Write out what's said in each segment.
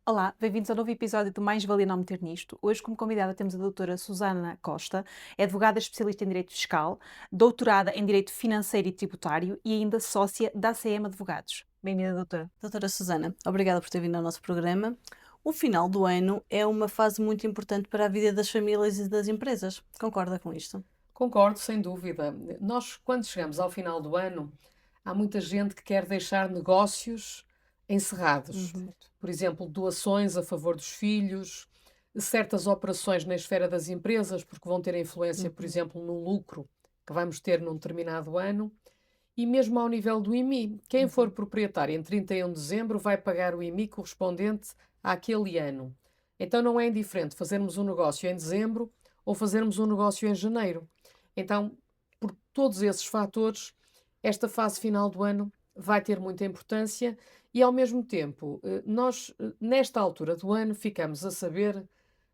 Olá, bem-vindos ao novo episódio do Mais Valia Não Meter Nisto. Hoje, como convidada, temos a doutora Susana Costa, é advogada especialista em Direito Fiscal, doutorada em Direito Financeiro e Tributário e ainda sócia da ACM Advogados. Bem-vinda, doutora. Doutora Susana, obrigada por ter vindo ao nosso programa. O final do ano é uma fase muito importante para a vida das famílias e das empresas. Concorda com isto? Concordo, sem dúvida. Nós, quando chegamos ao final do ano, há muita gente que quer deixar negócios encerrados. Uhum. Por exemplo, doações a favor dos filhos, certas operações na esfera das empresas, porque vão ter influência, por Uhum. exemplo, no lucro que vamos ter num determinado ano. E mesmo ao nível do IMI, quem for Uhum. proprietário em 31 de dezembro vai pagar o IMI correspondente àquele ano. Então não é indiferente fazermos um negócio em dezembro ou fazermos um negócio em janeiro. Então, por todos esses fatores, esta fase final do ano vai ter muita importância e, ao mesmo tempo, nós, nesta altura do ano, ficamos a saber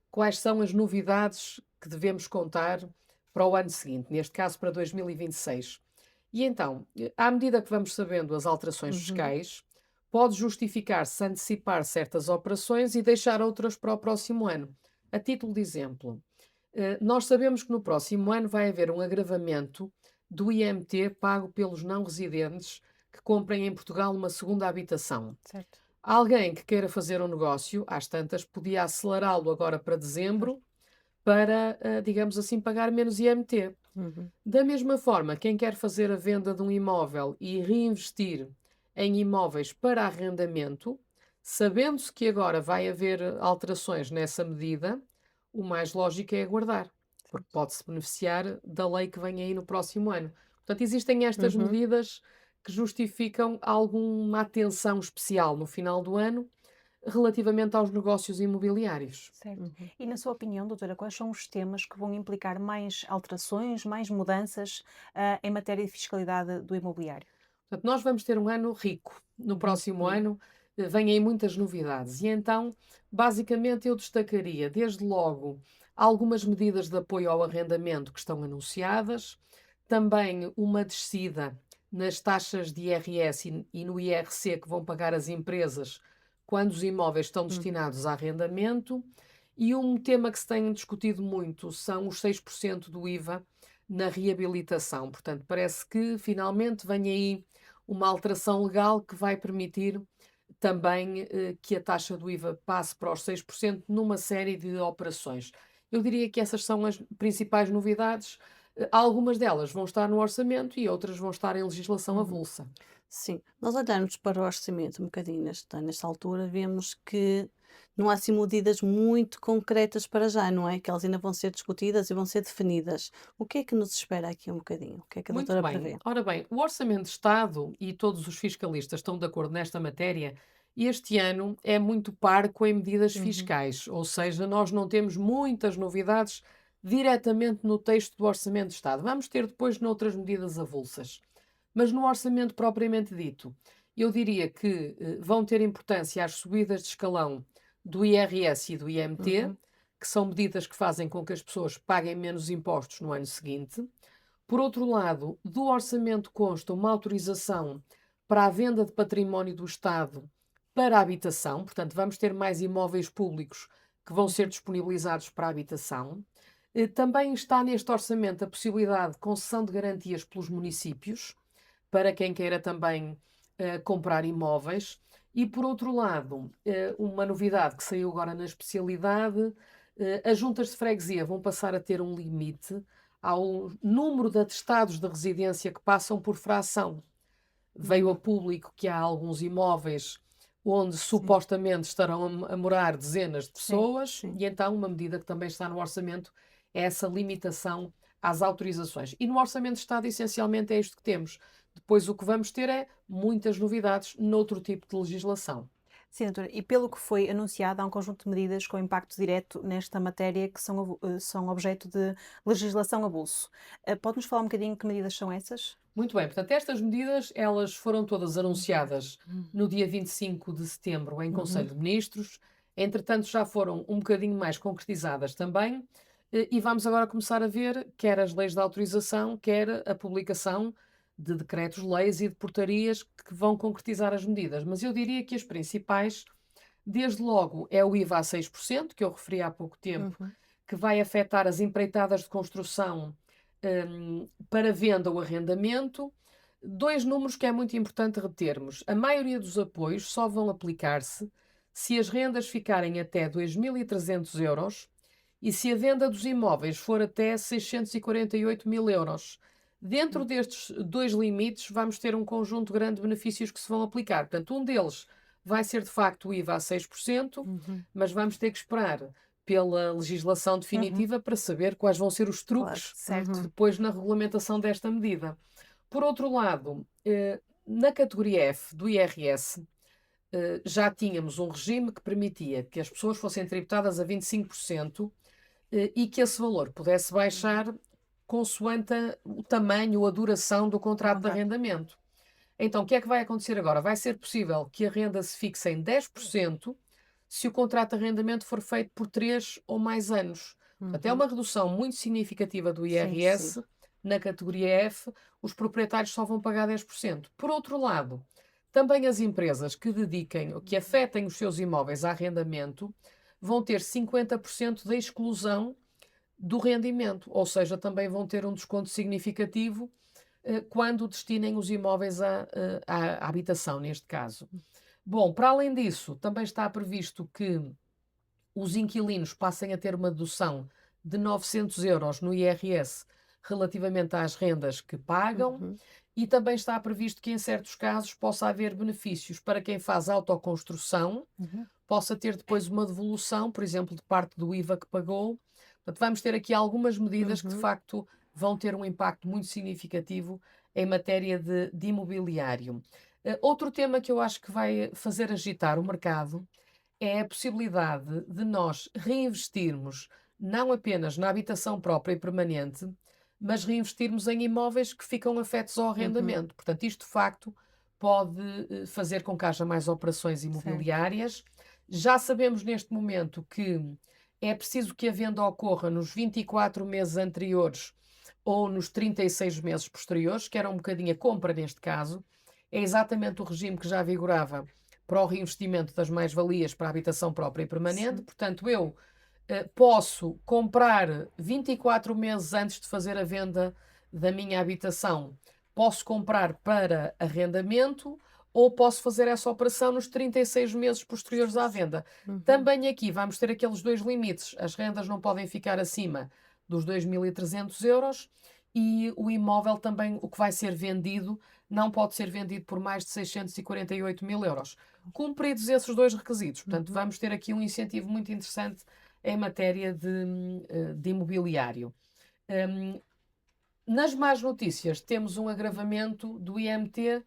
quais são as novidades que devemos contar para o ano seguinte, neste caso para 2026. E então, à medida que vamos sabendo as alterações Uhum. fiscais, pode justificar-se antecipar certas operações e deixar outras para o próximo ano. A título de exemplo, nós sabemos que no próximo ano vai haver um agravamento do IMT pago pelos não residentes que comprem em Portugal uma segunda habitação. Certo. Alguém que queira fazer um negócio, às tantas, podia acelerá-lo agora para Claro. dezembro para, digamos assim, pagar menos IMT. Uhum. Da mesma forma, quem quer fazer a venda de um imóvel e reinvestir em imóveis para arrendamento, sabendo-se que agora vai haver alterações nessa medida, o mais lógico é aguardar, porque Certo. pode-se beneficiar da lei que vem aí no próximo ano. Portanto, existem estas Uhum. medidas que justificam alguma atenção especial no final do ano relativamente aos negócios imobiliários. Certo. Uhum. E na sua opinião, doutora, quais são os temas que vão implicar mais alterações, mais mudanças, em matéria de fiscalidade do imobiliário? Portanto, nós vamos ter um ano rico. No próximo Uhum. ano, vêm aí muitas novidades. E então, basicamente, eu destacaria, desde logo, algumas medidas de apoio ao arrendamento que estão anunciadas, também uma descida nas taxas de IRS e no IRC que vão pagar as empresas quando os imóveis estão Uhum. destinados a arrendamento. E um tema que se tem discutido muito são os 6% do IVA na reabilitação. Portanto, parece que finalmente vem aí uma alteração legal que vai permitir também que a taxa do IVA passe para os 6% numa série de operações. Eu diria que essas são as principais novidades. Algumas delas vão estar no orçamento e outras vão estar em legislação Uhum. avulsa. Sim, nós olharmos para o orçamento um bocadinho nesta altura, vemos que não há assim medidas muito concretas para já, não é? Que elas ainda vão ser discutidas e vão ser definidas. O que é que nos espera aqui um bocadinho? O que é que a Muito doutora bem. prevê? Ora bem, o Orçamento de Estado e todos os fiscalistas estão de acordo nesta matéria. Este ano é muito parco em medidas Uhum. fiscais, ou seja, nós não temos muitas novidades diretamente no texto do Orçamento de Estado. Vamos ter depois noutras medidas avulsas. Mas no orçamento propriamente dito, eu diria que vão ter importância as subidas de escalão do IRS e do IMT, Uhum. que são medidas que fazem com que as pessoas paguem menos impostos no ano seguinte. Por outro lado, do orçamento consta uma autorização para a venda de património do Estado para a habitação, portanto, vamos ter mais imóveis públicos que vão ser Uhum. disponibilizados para a habitação. Também está neste orçamento a possibilidade de concessão de garantias pelos municípios, para quem queira também comprar imóveis. E, por outro lado, uma novidade que saiu agora na especialidade, as juntas de freguesia vão passar a ter um limite ao número de atestados de residência que passam por fração. Veio a Uhum. público que há alguns imóveis onde Sim, supostamente estarão a morar dezenas de Sim. pessoas, sim. e então uma medida que também está no orçamento é essa limitação às autorizações. E no orçamento de Estado, essencialmente, é isto que temos. Depois, o que vamos ter é muitas novidades noutro tipo de legislação. Sim, doutora. E pelo que foi anunciado, há um conjunto de medidas com impacto direto nesta matéria que são objeto de legislação a bolso. Pode-nos falar um bocadinho que medidas são essas? Muito bem, portanto, estas medidas, elas foram todas anunciadas no dia 25 de setembro em Uhum. Conselho de Ministros. Entretanto, já foram um bocadinho mais concretizadas também, e vamos agora começar a ver quer as leis de autorização, quer a publicação de decretos-leis e de portarias que vão concretizar as medidas. Mas eu diria que as principais, Desde logo é o IVA a 6%, que eu referi há pouco tempo, Uhum. que vai afetar as empreitadas de construção, para venda ou arrendamento. Dois números que é muito importante retermos. A maioria dos apoios só vão aplicar-se se as rendas ficarem até 2.300 euros e se a venda dos imóveis for até 648 mil euros. Dentro destes dois limites, vamos ter um conjunto grande de benefícios que se vão aplicar. Portanto, um deles vai ser de facto o IVA a 6%, Uhum. mas vamos ter que esperar pela legislação Uhum. definitiva para saber quais vão ser os Claro. truques Certo. Uhum. depois na regulamentação desta medida. Por outro lado, na categoria F do IRS, já tínhamos um regime que permitia que as pessoas fossem tributadas a 25%, e que esse valor pudesse baixar consoante o tamanho ou a duração do contrato de Contrato. arrendamento. Então, o que é que vai acontecer agora? Vai ser possível que a renda se fixe em 10% se o contrato de arrendamento for feito por 3 ou mais anos. Portanto, é Uhum. uma redução muito significativa do Sim, sim. IRS. Na categoria F, os proprietários só vão pagar 10%. Por outro lado, também as empresas que dediquem ou que afetem os seus imóveis a arrendamento vão ter 50% da exclusão do rendimento, ou seja, também vão ter um desconto significativo quando destinem os imóveis à habitação, neste caso. Bom, para além disso, também está previsto que os inquilinos passem a ter uma dedução de 900 euros no IRS relativamente às rendas que pagam, Uhum. e também está previsto que, em certos casos, possa haver benefícios para quem faz autoconstrução, Uhum. possa ter depois uma devolução, por exemplo, de parte do IVA que pagou. Portanto, vamos ter aqui algumas medidas que, de Uhum. facto, vão ter um impacto muito significativo em matéria de imobiliário. Outro tema que eu acho que vai fazer agitar o mercado é a possibilidade de nós reinvestirmos não apenas na habitação própria e permanente, mas reinvestirmos em imóveis que ficam afetos ao Uhum. arrendamento. Portanto, isto de facto pode fazer com que haja mais operações Certo. imobiliárias. Já sabemos neste momento que é preciso que a venda ocorra nos 24 meses anteriores ou nos 36 meses posteriores, que era um bocadinho a compra neste caso. É exatamente o regime que já vigorava para o reinvestimento das mais-valias para a habitação própria e permanente. Sim. Portanto, eu posso comprar 24 meses antes de fazer a venda da minha habitação, posso comprar para arrendamento ou posso fazer essa operação nos 36 meses posteriores à venda. Uhum. Também aqui vamos ter aqueles dois limites. As rendas não podem ficar acima dos 2.300 euros e o imóvel também, o que vai ser vendido, não pode ser vendido por mais de 648 mil euros. Cumpridos esses dois requisitos, portanto, Uhum. vamos ter aqui um incentivo muito interessante em matéria de imobiliário. Hum, Nas más notícias, temos um agravamento do IMT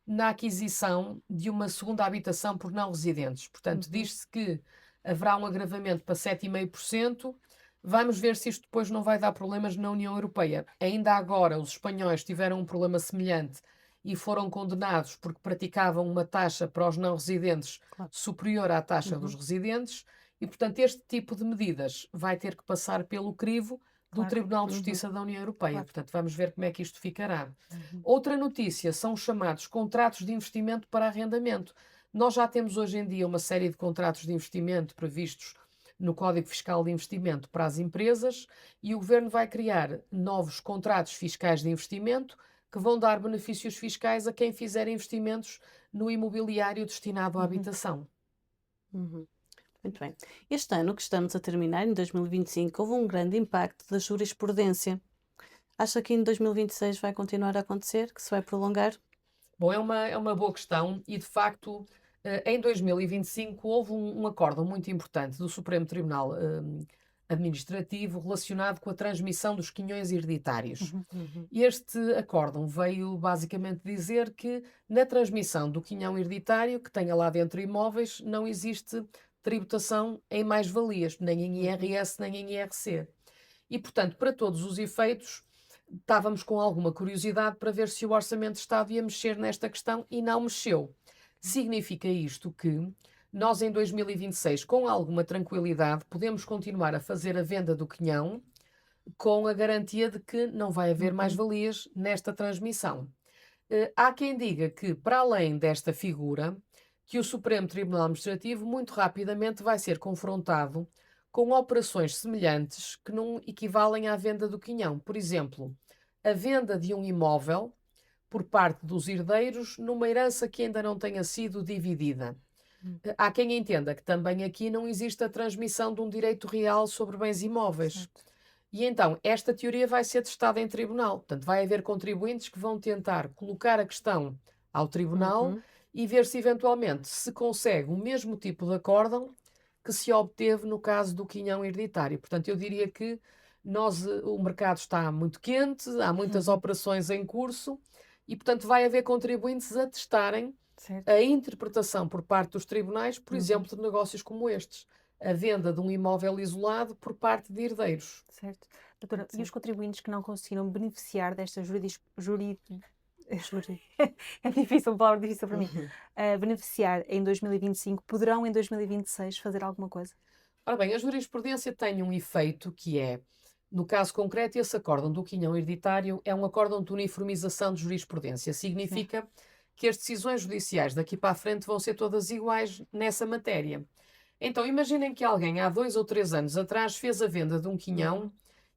na aquisição de uma segunda habitação por não residentes. Portanto, Uhum. diz-se que haverá um agravamento para 7,5%. Vamos ver se isto depois não vai dar problemas na União Europeia. Ainda agora, os espanhóis tiveram um problema semelhante e foram condenados porque praticavam uma taxa para os não residentes Claro. superior à taxa dos Uhum. residentes, e, portanto, este tipo de medidas vai ter que passar pelo crivo do Claro. Tribunal de Uhum. Justiça da União Europeia. Claro. Portanto, vamos ver como é que isto ficará. Uhum. Outra notícia são os chamados contratos de investimento para arrendamento. Nós já temos hoje em dia uma série de contratos de investimento previstos no Código Fiscal de Investimento para as empresas, e o Governo vai criar novos contratos fiscais de investimento que vão dar benefícios fiscais a quem fizer investimentos no imobiliário destinado à Uhum. habitação. Uhum. Muito bem. Este ano que estamos a terminar, em 2025, houve um grande impacto da jurisprudência. Acha que em 2026 vai continuar a acontecer, que se vai prolongar? Bom, é uma boa questão e, de facto, em 2025 houve um acórdão muito importante do Supremo Tribunal Administrativo relacionado com a transmissão dos quinhões hereditários. Uhum. Uhum. Este acórdão veio basicamente dizer que na transmissão do quinhão hereditário, que tenha lá dentro imóveis, não existe tributação em mais-valias, nem em Uhum. IRS, nem em IRC. E, portanto, para todos os efeitos, estávamos com alguma curiosidade para ver se o Orçamento de Estado ia mexer nesta questão e não mexeu. Significa isto que nós, em 2026, com alguma tranquilidade, podemos continuar a fazer a venda do quinhão com a garantia de que não vai haver Uhum. mais-valias nesta transmissão. Há quem diga que, para além desta figura, que o Supremo Tribunal Administrativo muito rapidamente vai ser confrontado com operações semelhantes que não equivalem à venda do quinhão. Por exemplo, a venda de um imóvel por parte dos herdeiros numa herança que ainda não tenha sido dividida. Há quem entenda que também aqui não existe a transmissão de um direito real sobre bens imóveis. Certo. E então, esta teoria vai ser testada em tribunal. Portanto, vai haver contribuintes que vão tentar colocar a questão ao tribunal Uhum. e ver se eventualmente se consegue o mesmo tipo de acórdão que se obteve no caso do quinhão hereditário. Portanto, eu diria que o mercado está muito quente, há muitas operações em curso e, portanto, vai haver contribuintes a testarem Certo. a interpretação por parte dos tribunais, por Uhum. exemplo, de negócios como estes. A venda de um imóvel isolado por parte de herdeiros. Certo. Doutora, e Sim. os contribuintes que não conseguiram beneficiar desta Júri. é difícil, uma palavra difícil para mim. Uhum. Beneficiar em 2025, poderão em 2026 fazer alguma coisa? Ora bem, a jurisprudência tem um efeito que é, no caso concreto, esse acórdão do quinhão hereditário é um acórdão de uniformização de jurisprudência. Significa que as decisões judiciais daqui para a frente vão ser todas iguais nessa matéria. Então, imaginem que alguém há 2 ou 3 anos atrás fez a venda de um quinhão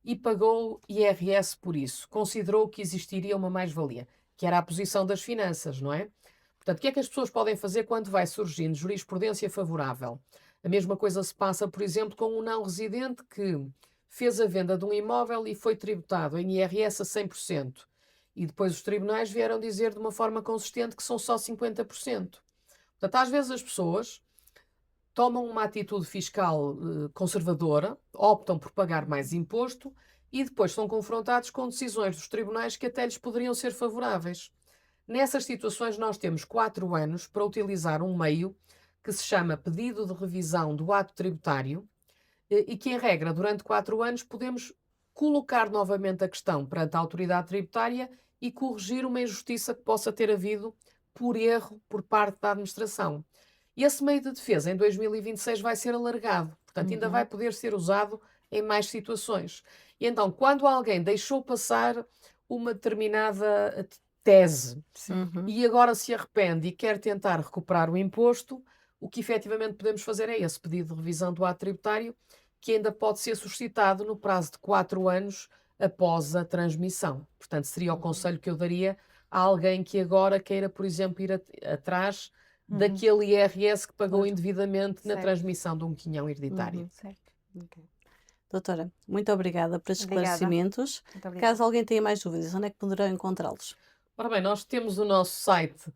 e pagou IRS por isso. Considerou que existiria uma mais-valia, que era a posição das finanças, não é? Portanto, o que é que as pessoas podem fazer quando vai surgindo jurisprudência favorável? A mesma coisa se passa, por exemplo, com um não-residente que fez a venda de um imóvel e foi tributado em IRS a 100%. E depois os tribunais vieram dizer de uma forma consistente que são só 50%. Portanto, às vezes as pessoas tomam uma atitude fiscal conservadora, optam por pagar mais imposto e depois são confrontados com decisões dos tribunais que até lhes poderiam ser favoráveis. Nessas situações, nós temos 4 anos para utilizar um meio que se chama pedido de revisão do ato tributário e que, em regra, durante 4 anos podemos colocar novamente a questão perante a autoridade tributária e corrigir uma injustiça que possa ter havido por erro por parte da administração. E esse meio de defesa em 2026 vai ser alargado, portanto, ainda vai poder ser usado em mais situações. E então, quando alguém deixou passar uma determinada tese Uhum. e agora se arrepende e quer tentar recuperar o imposto, o que efetivamente podemos fazer é esse pedido de revisão do ato tributário, que ainda pode ser suscitado no prazo de 4 anos após a transmissão. Portanto, seria o conselho que eu daria a alguém que agora queira, por exemplo, ir atrás daquele IRS que pagou Claro. indevidamente na Certo. transmissão de um quinhão hereditário. Certo. Doutora, muito obrigada pelos Obrigada. esclarecimentos. Muito obrigada. Caso alguém tenha mais dúvidas, onde é que poderão encontrá-los? Ora bem, nós temos o nosso site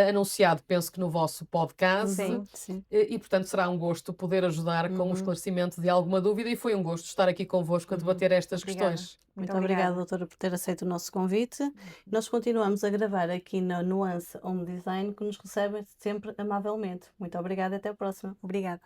anunciado, penso que no vosso podcast, Sim. Sim. e portanto será um gosto poder ajudar com o esclarecimento de alguma dúvida e foi um gosto estar aqui convosco a debater estas Obrigada. questões. Muito obrigada, doutora, por ter aceito o nosso convite. Nós continuamos a gravar aqui na Nuance Home Design, que nos recebe sempre amavelmente. Muito obrigada e até a próxima. Obrigada.